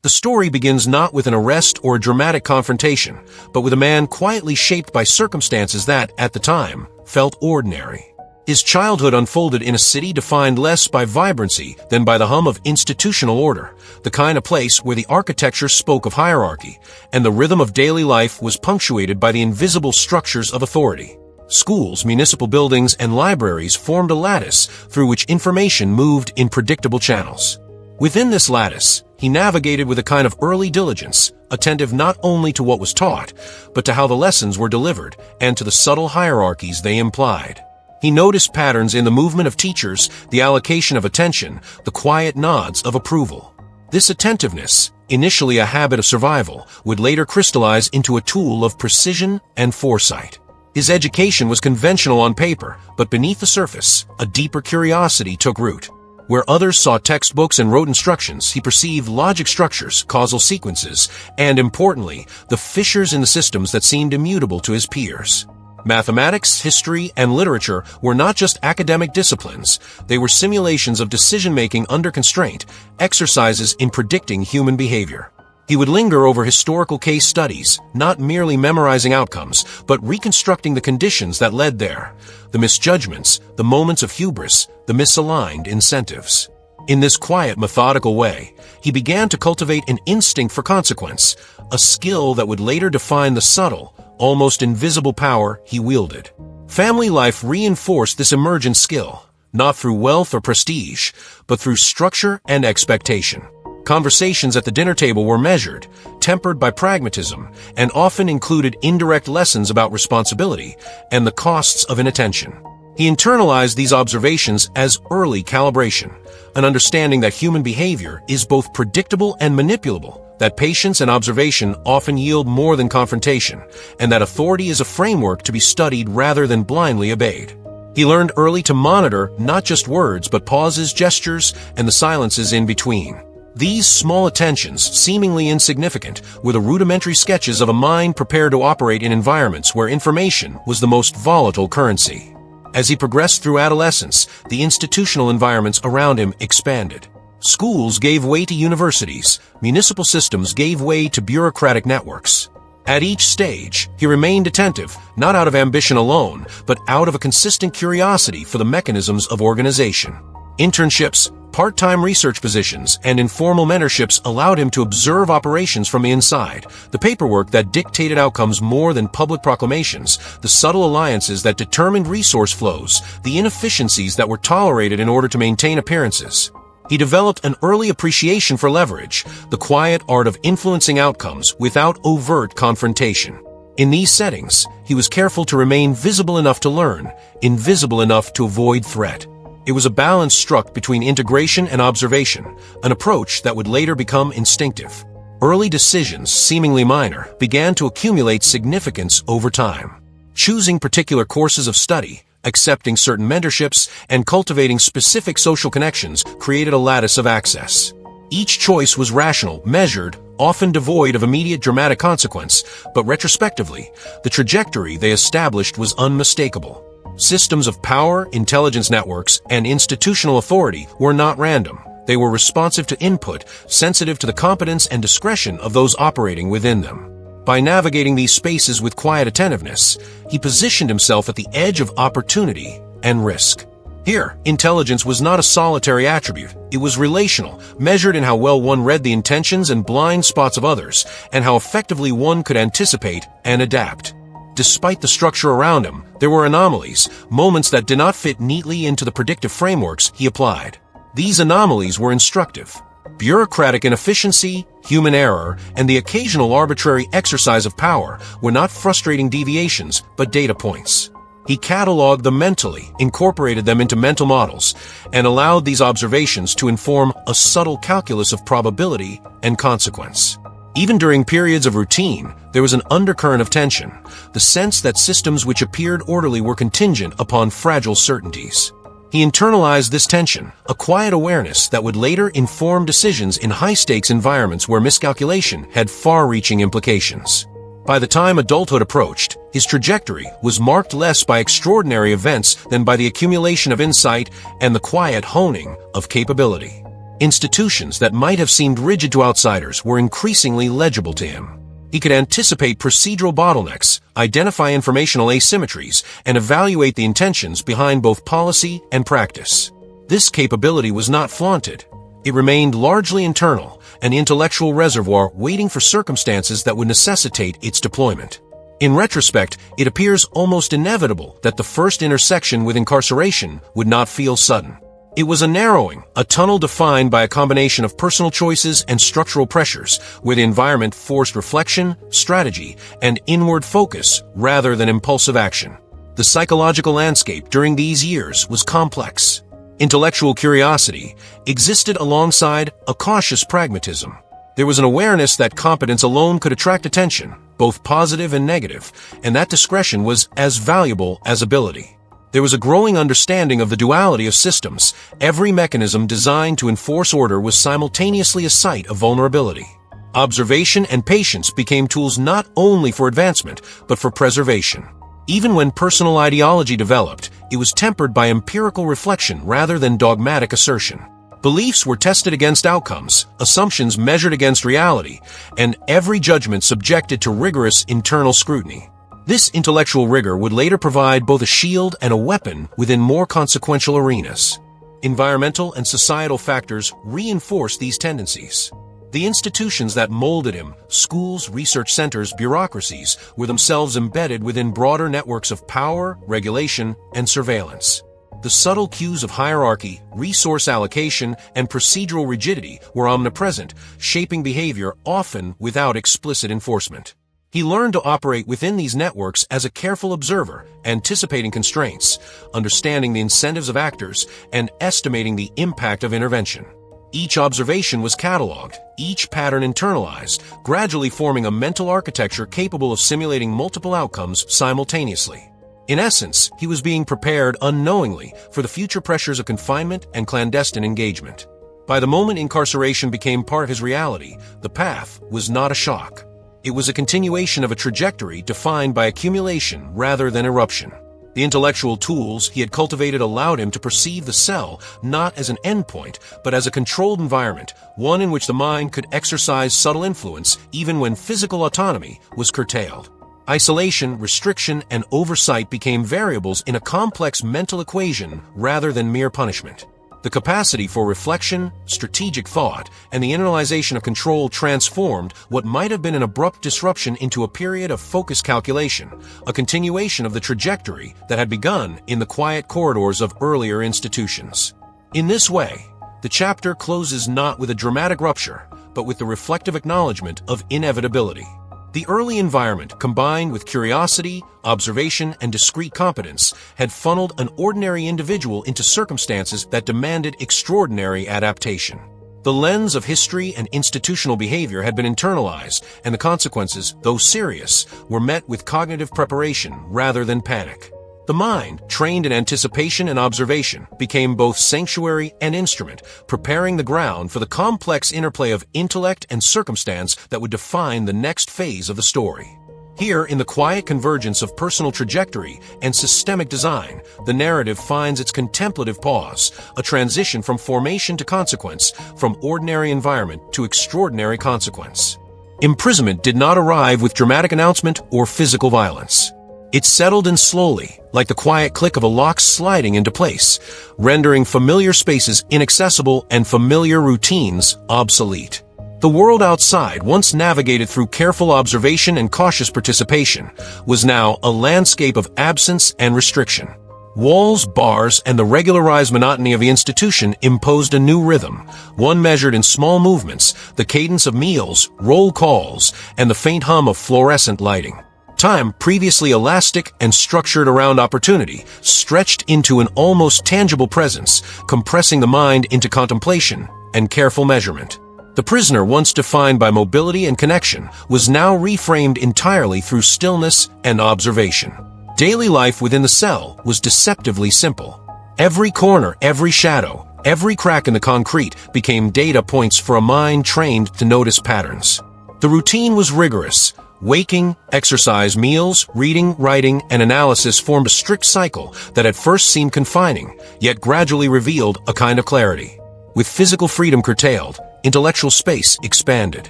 The story begins not with an arrest or a dramatic confrontation, but with a man quietly shaped by circumstances that, at the time, felt ordinary. His childhood unfolded in a city defined less by vibrancy than by the hum of institutional order, the kind of place where the architecture spoke of hierarchy, and the rhythm of daily life was punctuated by the invisible structures of authority. Schools, municipal buildings, and libraries formed a lattice through which information moved in predictable channels. Within this lattice, he navigated with a kind of early diligence, attentive not only to what was taught, but to how the lessons were delivered and to the subtle hierarchies they implied. He noticed patterns in the movement of teachers, the allocation of attention, the quiet nods of approval. This attentiveness, initially a habit of survival, would later crystallize into a tool of precision and foresight. His education was conventional on paper, but beneath the surface, a deeper curiosity took root. Where others saw textbooks and wrote instructions, he perceived logic structures, causal sequences, and, importantly, the fissures in the systems that seemed immutable to his peers. Mathematics, history, and literature were not just academic disciplines, they were simulations of decision-making under constraint, exercises in predicting human behavior. He would linger over historical case studies, not merely memorizing outcomes, but reconstructing the conditions that led there, the misjudgments, the moments of hubris, the misaligned incentives. In this quiet, methodical way, he began to cultivate an instinct for consequence, a skill that would later define the subtle, almost invisible power he wielded. Family life reinforced this emergent skill, not through wealth or prestige, but through structure and expectation. Conversations at the dinner table were measured, tempered by pragmatism, and often included indirect lessons about responsibility and the costs of inattention. He internalized these observations as early calibration, an understanding that human behavior is both predictable and manipulable, that patience and observation often yield more than confrontation, and that authority is a framework to be studied rather than blindly obeyed. He learned early to monitor not just words but pauses, gestures, and the silences in between. These small attentions, seemingly insignificant, were the rudimentary sketches of a mind prepared to operate in environments where information was the most volatile currency. As he progressed through adolescence, the institutional environments around him expanded. Schools gave way to universities, municipal systems gave way to bureaucratic networks. At each stage, he remained attentive, not out of ambition alone, but out of a consistent curiosity for the mechanisms of organization. Internships, part-time research positions, and informal mentorships allowed him to observe operations from the inside, the paperwork that dictated outcomes more than public proclamations, the subtle alliances that determined resource flows, the inefficiencies that were tolerated in order to maintain appearances. He developed an early appreciation for leverage, the quiet art of influencing outcomes without overt confrontation. In these settings, he was careful to remain visible enough to learn, invisible enough to avoid threat. It was a balance struck between integration and observation, an approach that would later become instinctive. Early decisions, seemingly minor, began to accumulate significance over time. Choosing particular courses of study, accepting certain mentorships, and cultivating specific social connections created a lattice of access. Each choice was rational, measured, often devoid of immediate dramatic consequence, but retrospectively, the trajectory they established was unmistakable. Systems of power, intelligence networks, and institutional authority were not random. They were responsive to input, sensitive to the competence and discretion of those operating within them. By navigating these spaces with quiet attentiveness, he positioned himself at the edge of opportunity and risk. Here, intelligence was not a solitary attribute. It was relational, measured in how well one read the intentions and blind spots of others, and how effectively one could anticipate and adapt. Despite the structure around him, there were anomalies, moments that did not fit neatly into the predictive frameworks he applied. These anomalies were instructive. Bureaucratic inefficiency, human error, and the occasional arbitrary exercise of power were not frustrating deviations, but data points. He cataloged them mentally, incorporated them into mental models, and allowed these observations to inform a subtle calculus of probability and consequence. Even during periods of routine, there was an undercurrent of tension, the sense that systems which appeared orderly were contingent upon fragile certainties. He internalized this tension, a quiet awareness that would later inform decisions in high-stakes environments where miscalculation had far-reaching implications. By the time adulthood approached, his trajectory was marked less by extraordinary events than by the accumulation of insight and the quiet honing of capability. Institutions that might have seemed rigid to outsiders were increasingly legible to him. He could anticipate procedural bottlenecks, identify informational asymmetries, and evaluate the intentions behind both policy and practice. This capability was not flaunted. It remained largely internal, an intellectual reservoir waiting for circumstances that would necessitate its deployment. In retrospect, it appears almost inevitable that the first intersection with incarceration would not feel sudden. It was a narrowing, a tunnel defined by a combination of personal choices and structural pressures, where the environment forced reflection, strategy, and inward focus rather than impulsive action. The psychological landscape during these years was complex. Intellectual curiosity existed alongside a cautious pragmatism. There was an awareness that competence alone could attract attention, both positive and negative, and that discretion was as valuable as ability. There was a growing understanding of the duality of systems. Every mechanism designed to enforce order was simultaneously a site of vulnerability. Observation and patience became tools not only for advancement, but for preservation. Even when personal ideology developed, it was tempered by empirical reflection rather than dogmatic assertion. Beliefs were tested against outcomes, assumptions measured against reality, and every judgment subjected to rigorous internal scrutiny. This intellectual rigor would later provide both a shield and a weapon within more consequential arenas. Environmental and societal factors reinforce these tendencies. The institutions that molded him, schools, research centers, bureaucracies, were themselves embedded within broader networks of power, regulation, and surveillance. The subtle cues of hierarchy, resource allocation, and procedural rigidity were omnipresent, shaping behavior often without explicit enforcement. He learned to operate within these networks as a careful observer, anticipating constraints, understanding the incentives of actors, and estimating the impact of intervention. Each observation was cataloged, each pattern internalized, gradually forming a mental architecture capable of simulating multiple outcomes simultaneously. In essence, he was being prepared unknowingly for the future pressures of confinement and clandestine engagement. By the moment incarceration became part of his reality, the path was not a shock. It was a continuation of a trajectory defined by accumulation rather than eruption. The intellectual tools he had cultivated allowed him to perceive the cell not as an endpoint, but as a controlled environment, one in which the mind could exercise subtle influence even when physical autonomy was curtailed. Isolation, restriction, and oversight became variables in a complex mental equation rather than mere punishment. The capacity for reflection, strategic thought, and the internalization of control transformed what might have been an abrupt disruption into a period of focused calculation, a continuation of the trajectory that had begun in the quiet corridors of earlier institutions. In this way, the chapter closes not with a dramatic rupture, but with the reflective acknowledgement of inevitability. The early environment, combined with curiosity, observation, and discrete competence, had funneled an ordinary individual into circumstances that demanded extraordinary adaptation. The lens of history and institutional behavior had been internalized, and the consequences, though serious, were met with cognitive preparation rather than panic. The mind, trained in anticipation and observation, became both sanctuary and instrument, preparing the ground for the complex interplay of intellect and circumstance that would define the next phase of the story. Here, in the quiet convergence of personal trajectory and systemic design, the narrative finds its contemplative pause, a transition from formation to consequence, from ordinary environment to extraordinary consequence. Imprisonment did not arrive with dramatic announcement or physical violence. It settled in slowly, like the quiet click of a lock sliding into place, rendering familiar spaces inaccessible and familiar routines obsolete. The world outside, once navigated through careful observation and cautious participation, was now a landscape of absence and restriction. Walls, bars, and the regularized monotony of the institution imposed a new rhythm, one measured in small movements, the cadence of meals, roll calls, and the faint hum of fluorescent lighting. Time, previously elastic and structured around opportunity, stretched into an almost tangible presence, compressing the mind into contemplation and careful measurement. The prisoner, once defined by mobility and connection, was now reframed entirely through stillness and observation. Daily life within the cell was deceptively simple. Every corner, every shadow, every crack in the concrete became data points for a mind trained to notice patterns. The routine was rigorous. Waking, exercise, meals, reading, writing, and analysis formed a strict cycle that at first seemed confining, yet gradually revealed a kind of clarity. With physical freedom curtailed, intellectual space expanded.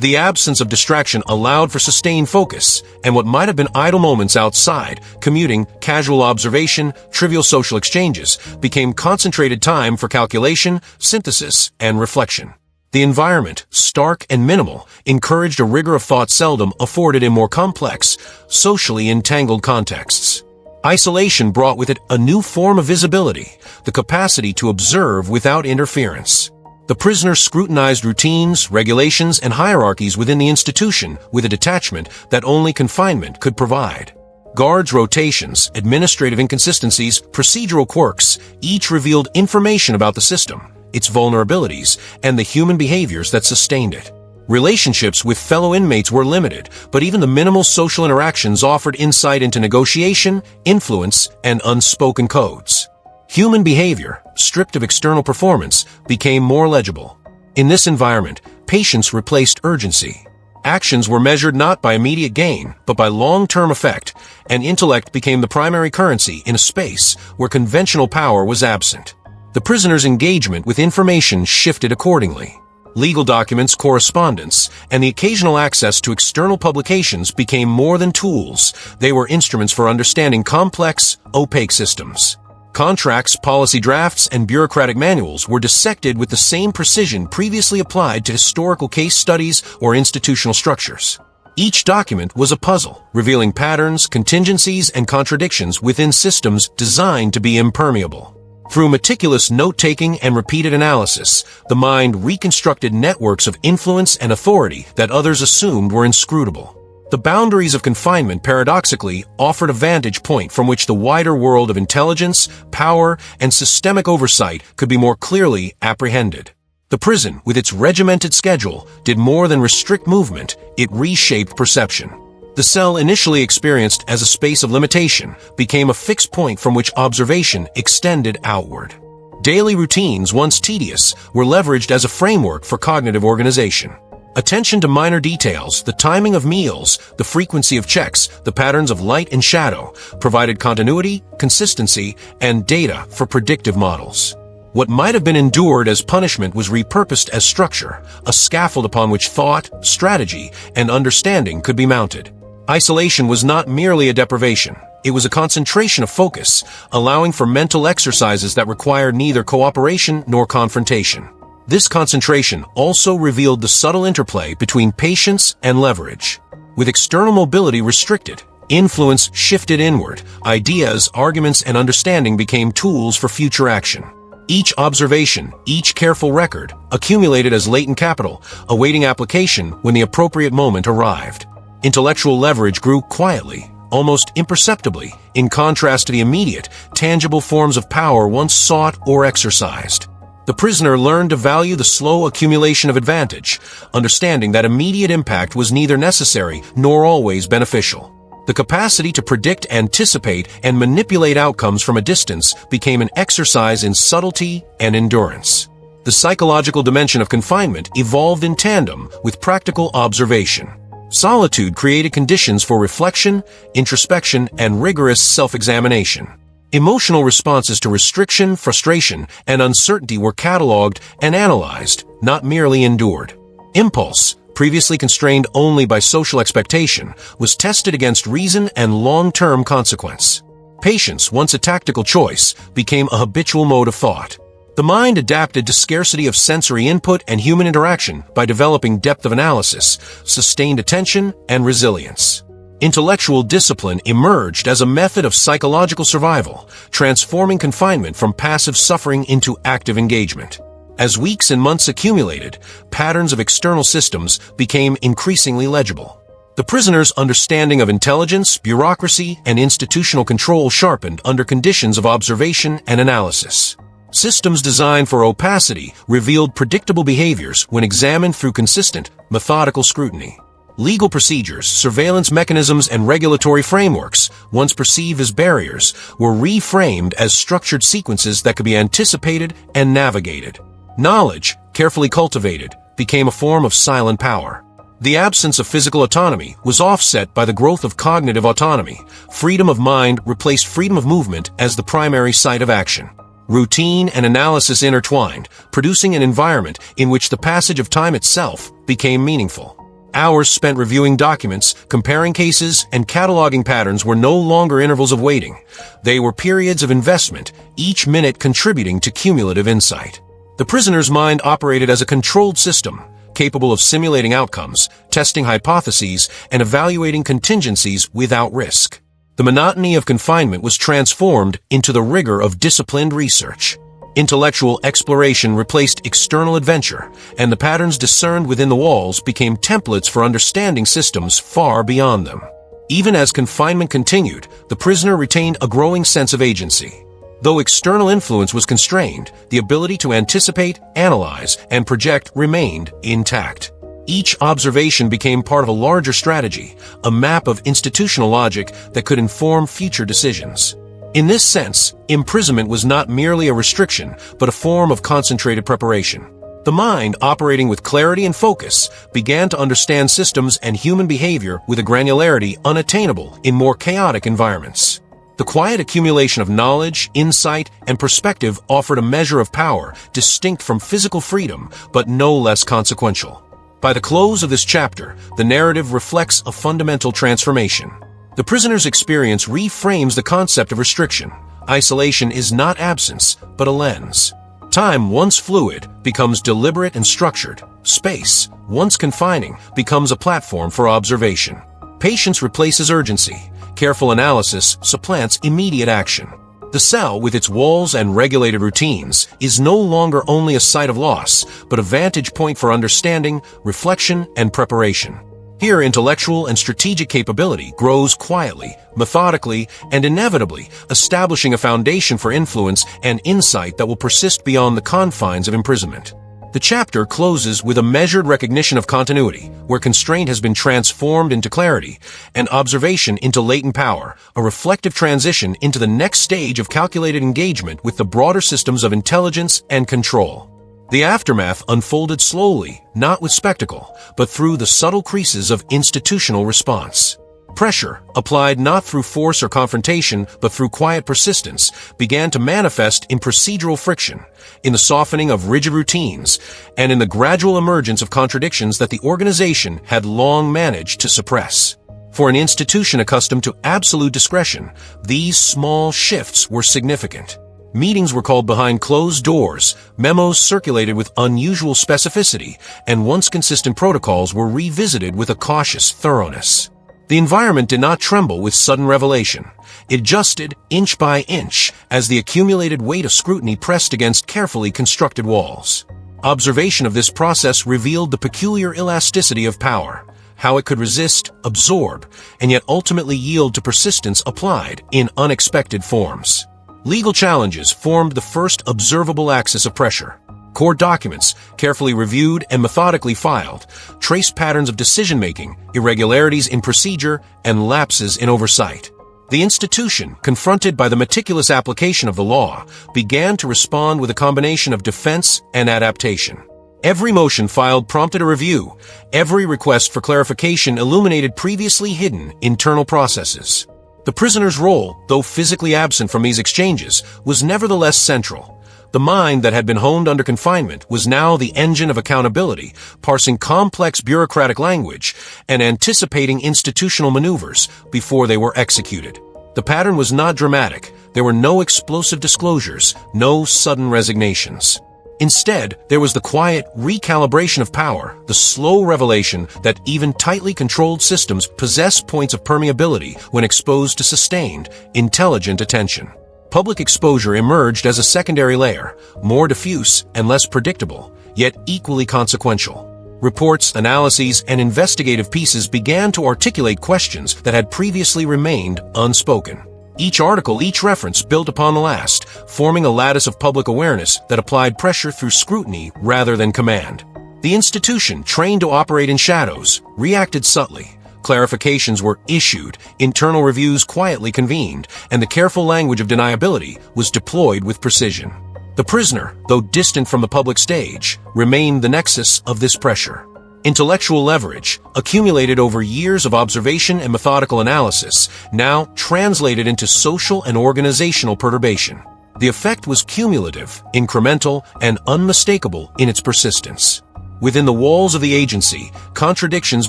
The absence of distraction allowed for sustained focus, and what might have been idle moments outside, commuting, casual observation, trivial social exchanges, became concentrated time for calculation, synthesis, and reflection. The environment, stark and minimal, encouraged a rigor of thought seldom afforded in more complex, socially entangled contexts. Isolation brought with it a new form of visibility, the capacity to observe without interference. The prisoners scrutinized routines, regulations, and hierarchies within the institution with a detachment that only confinement could provide. Guards' rotations, administrative inconsistencies, procedural quirks, each revealed information about the system, its vulnerabilities, and the human behaviors that sustained it. Relationships with fellow inmates were limited, but even the minimal social interactions offered insight into negotiation, influence, and unspoken codes. Human behavior, stripped of external performance, became more legible. In this environment, patience replaced urgency. Actions were measured not by immediate gain, but by long-term effect, and intellect became the primary currency in a space where conventional power was absent. The prisoner's engagement with information shifted accordingly. Legal documents, correspondence, and the occasional access to external publications became more than tools. They were instruments for understanding complex, opaque systems. Contracts, policy drafts, and bureaucratic manuals were dissected with the same precision previously applied to historical case studies or institutional structures. Each document was a puzzle, revealing patterns, contingencies, and contradictions within systems designed to be impermeable. Through meticulous note-taking and repeated analysis, the mind reconstructed networks of influence and authority that others assumed were inscrutable. The boundaries of confinement paradoxically offered a vantage point from which the wider world of intelligence, power, and systemic oversight could be more clearly apprehended. The prison, with its regimented schedule, did more than restrict movement, it reshaped perception. The cell, initially experienced as a space of limitation, became a fixed point from which observation extended outward. Daily routines, once tedious, were leveraged as a framework for cognitive organization. Attention to minor details, the timing of meals, the frequency of checks, the patterns of light and shadow, provided continuity, consistency, and data for predictive models. What might have been endured as punishment was repurposed as structure, a scaffold upon which thought, strategy, and understanding could be mounted. Isolation was not merely a deprivation. It was a concentration of focus, allowing for mental exercises that required neither cooperation nor confrontation. This concentration also revealed the subtle interplay between patience and leverage. With external mobility restricted, influence shifted inward, ideas, arguments, and understanding became tools for future action. Each observation, each careful record, accumulated as latent capital, awaiting application when the appropriate moment arrived. Intellectual leverage grew quietly, almost imperceptibly, in contrast to the immediate, tangible forms of power once sought or exercised. The prisoner learned to value the slow accumulation of advantage, understanding that immediate impact was neither necessary nor always beneficial. The capacity to predict, anticipate, and manipulate outcomes from a distance became an exercise in subtlety and endurance. The psychological dimension of confinement evolved in tandem with practical observation. Solitude created conditions for reflection, introspection, and rigorous self-examination. Emotional responses to restriction, frustration, and uncertainty were cataloged and analyzed, not merely endured. Impulse, previously constrained only by social expectation, was tested against reason and long-term consequence. Patience, once a tactical choice, became a habitual mode of thought. The mind adapted to scarcity of sensory input and human interaction by developing depth of analysis, sustained attention, and resilience. Intellectual discipline emerged as a method of psychological survival, transforming confinement from passive suffering into active engagement. As weeks and months accumulated, patterns of external systems became increasingly legible. The prisoner's understanding of intelligence, bureaucracy, and institutional control sharpened under conditions of observation and analysis. Systems designed for opacity revealed predictable behaviors when examined through consistent, methodical scrutiny. Legal procedures, surveillance mechanisms, and regulatory frameworks, once perceived as barriers, were reframed as structured sequences that could be anticipated and navigated. Knowledge, carefully cultivated, became a form of silent power. The absence of physical autonomy was offset by the growth of cognitive autonomy. Freedom of mind replaced freedom of movement as the primary site of action. Routine and analysis intertwined, producing an environment in which the passage of time itself became meaningful. Hours spent reviewing documents, comparing cases, and cataloging patterns were no longer intervals of waiting. They were periods of investment, each minute contributing to cumulative insight. The prisoner's mind operated as a controlled system, capable of simulating outcomes, testing hypotheses, and evaluating contingencies without risk. The monotony of confinement was transformed into the rigor of disciplined research. Intellectual exploration replaced external adventure, and the patterns discerned within the walls became templates for understanding systems far beyond them. Even as confinement continued, the prisoner retained a growing sense of agency. Though external influence was constrained, the ability to anticipate, analyze, and project remained intact. Each observation became part of a larger strategy, a map of institutional logic that could inform future decisions. In this sense, imprisonment was not merely a restriction, but a form of concentrated preparation. The mind, operating with clarity and focus, began to understand systems and human behavior with a granularity unattainable in more chaotic environments. The quiet accumulation of knowledge, insight, and perspective offered a measure of power distinct from physical freedom, but no less consequential. By the close of this chapter, the narrative reflects a fundamental transformation. The prisoner's experience reframes the concept of restriction. Isolation is not absence, but a lens. Time, once fluid, becomes deliberate and structured. Space, once confining, becomes a platform for observation. Patience replaces urgency. Careful analysis supplants immediate action. The cell, with its walls and regulated routines, is no longer only a site of loss, but a vantage point for understanding, reflection, and preparation. Here, intellectual and strategic capability grows quietly, methodically, and inevitably, establishing a foundation for influence and insight that will persist beyond the confines of imprisonment. The chapter closes with a measured recognition of continuity, where constraint has been transformed into clarity, and observation into latent power, a reflective transition into the next stage of calculated engagement with the broader systems of intelligence and control. The aftermath unfolded slowly, not with spectacle, but through the subtle creases of institutional response. Pressure, applied not through force or confrontation, but through quiet persistence, began to manifest in procedural friction, in the softening of rigid routines, and in the gradual emergence of contradictions that the organization had long managed to suppress. For an institution accustomed to absolute discretion, these small shifts were significant. Meetings were called behind closed doors, memos circulated with unusual specificity, and once consistent protocols were revisited with a cautious thoroughness. The environment did not tremble with sudden revelation. It adjusted inch by inch as the accumulated weight of scrutiny pressed against carefully constructed walls. Observation of this process revealed the peculiar elasticity of power, how it could resist, absorb, and yet ultimately yield to persistence applied in unexpected forms. Legal challenges formed the first observable axis of pressure. Court documents, carefully reviewed and methodically filed, traced patterns of decision-making, irregularities in procedure, and lapses in oversight. The institution, confronted by the meticulous application of the law, began to respond with a combination of defense and adaptation. Every motion filed prompted a review. Every request for clarification illuminated previously hidden internal processes. The prisoner's role, though physically absent from these exchanges, was nevertheless central. The mind that had been honed under confinement was now the engine of accountability, parsing complex bureaucratic language and anticipating institutional maneuvers before they were executed. The pattern was not dramatic. There were no explosive disclosures, no sudden resignations. Instead, there was the quiet recalibration of power, the slow revelation that even tightly controlled systems possess points of permeability when exposed to sustained, intelligent attention. Public exposure emerged as a secondary layer, more diffuse and less predictable, yet equally consequential. Reports, analyses, and investigative pieces began to articulate questions that had previously remained unspoken. Each article, each reference built upon the last, forming a lattice of public awareness that applied pressure through scrutiny rather than command. The institution, trained to operate in shadows, reacted subtly. Clarifications were issued, internal reviews quietly convened, and the careful language of deniability was deployed with precision. The prisoner, though distant from the public stage, remained the nexus of this pressure. Intellectual leverage, accumulated over years of observation and methodical analysis, now translated into social and organizational perturbation. The effect was cumulative, incremental, and unmistakable in its persistence. Within the walls of the agency, contradictions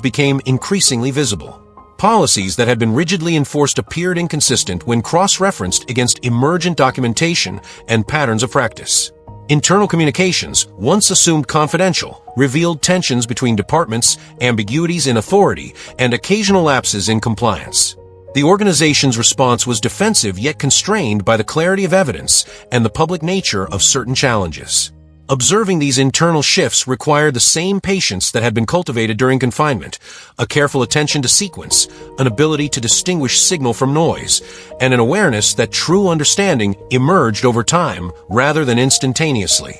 became increasingly visible. Policies that had been rigidly enforced appeared inconsistent when cross-referenced against emergent documentation and patterns of practice. Internal communications, once assumed confidential, revealed tensions between departments, ambiguities in authority, and occasional lapses in compliance. The organization's response was defensive yet constrained by the clarity of evidence and the public nature of certain challenges. Observing these internal shifts required the same patience that had been cultivated during confinement, a careful attention to sequence, an ability to distinguish signal from noise, and an awareness that true understanding emerged over time rather than instantaneously.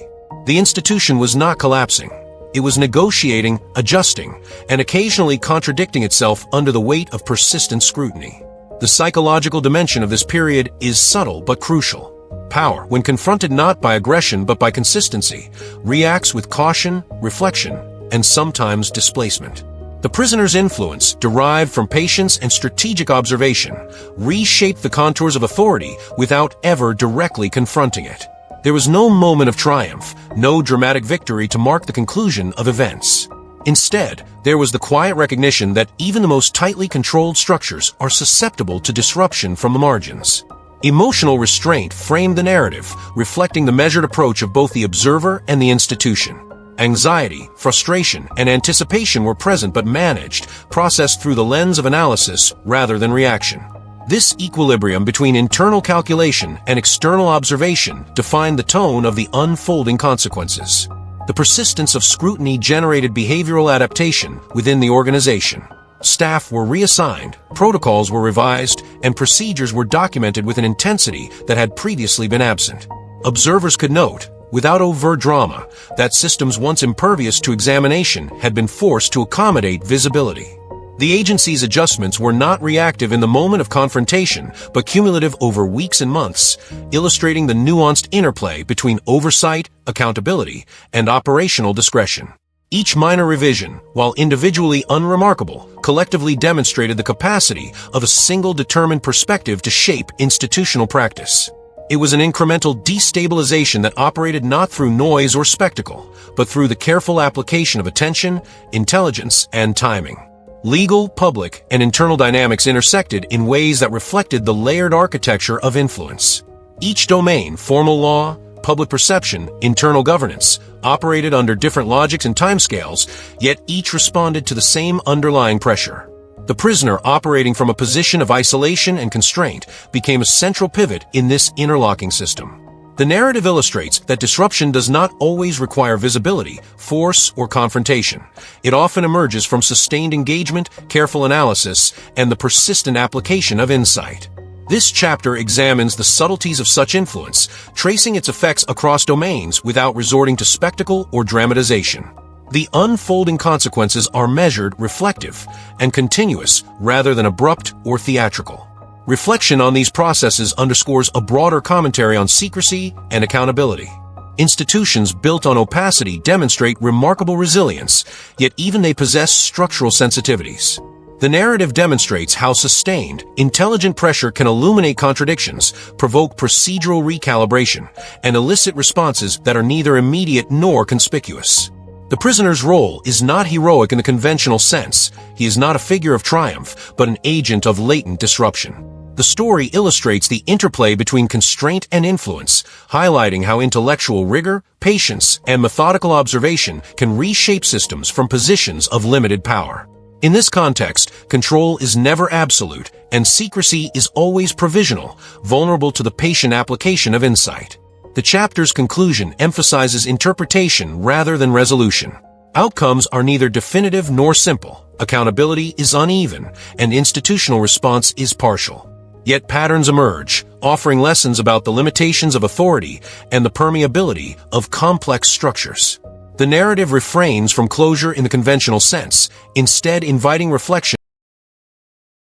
The institution was not collapsing. It was negotiating, adjusting, and occasionally contradicting itself under the weight of persistent scrutiny. The psychological dimension of this period is subtle but crucial. Power, when confronted not by aggression but by consistency, reacts with caution, reflection, and sometimes displacement. The prisoner's influence, derived from patience and strategic observation, reshaped the contours of authority without ever directly confronting it. There was no moment of triumph, no dramatic victory to mark the conclusion of events. Instead, there was the quiet recognition that even the most tightly controlled structures are susceptible to disruption from the margins. Emotional restraint framed the narrative, reflecting the measured approach of both the observer and the institution. Anxiety, frustration, and anticipation were present but managed, processed through the lens of analysis rather than reaction. This equilibrium between internal calculation and external observation defined the tone of the unfolding consequences. The persistence of scrutiny generated behavioral adaptation within the organization. Staff were reassigned, protocols were revised, and procedures were documented with an intensity that had previously been absent. Observers could note, without overt drama, that systems once impervious to examination had been forced to accommodate visibility. The agency's adjustments were not reactive in the moment of confrontation, but cumulative over weeks and months, illustrating the nuanced interplay between oversight, accountability, and operational discretion. Each minor revision, while individually unremarkable, collectively demonstrated the capacity of a single determined perspective to shape institutional practice. It was an incremental destabilization that operated not through noise or spectacle, but through the careful application of attention, intelligence, and timing. Legal, public, and internal dynamics intersected in ways that reflected the layered architecture of influence. Each domain, formal law, public perception, internal governance, operated under different logics and timescales, yet each responded to the same underlying pressure. The prisoner, operating from a position of isolation and constraint, became a central pivot in this interlocking system. The narrative illustrates that disruption does not always require visibility, force, or confrontation. It often emerges from sustained engagement, careful analysis, and the persistent application of insight. This chapter examines the subtleties of such influence, tracing its effects across domains without resorting to spectacle or dramatization. The unfolding consequences are measured, reflective, and continuous rather than abrupt or theatrical. Reflection on these processes underscores a broader commentary on secrecy and accountability. Institutions built on opacity demonstrate remarkable resilience, yet even they possess structural sensitivities. The narrative demonstrates how sustained, intelligent pressure can illuminate contradictions, provoke procedural recalibration, and elicit responses that are neither immediate nor conspicuous. The prisoner's role is not heroic in the conventional sense. He is not a figure of triumph, but an agent of latent disruption. The story illustrates the interplay between constraint and influence, highlighting how intellectual rigor, patience, and methodical observation can reshape systems from positions of limited power. In this context, control is never absolute, and secrecy is always provisional, vulnerable to the patient application of insight. The chapter's conclusion emphasizes interpretation rather than resolution. Outcomes are neither definitive nor simple, accountability is uneven, and institutional response is partial. Yet patterns emerge, offering lessons about the limitations of authority and the permeability of complex structures. The narrative refrains from closure in the conventional sense, instead inviting reflection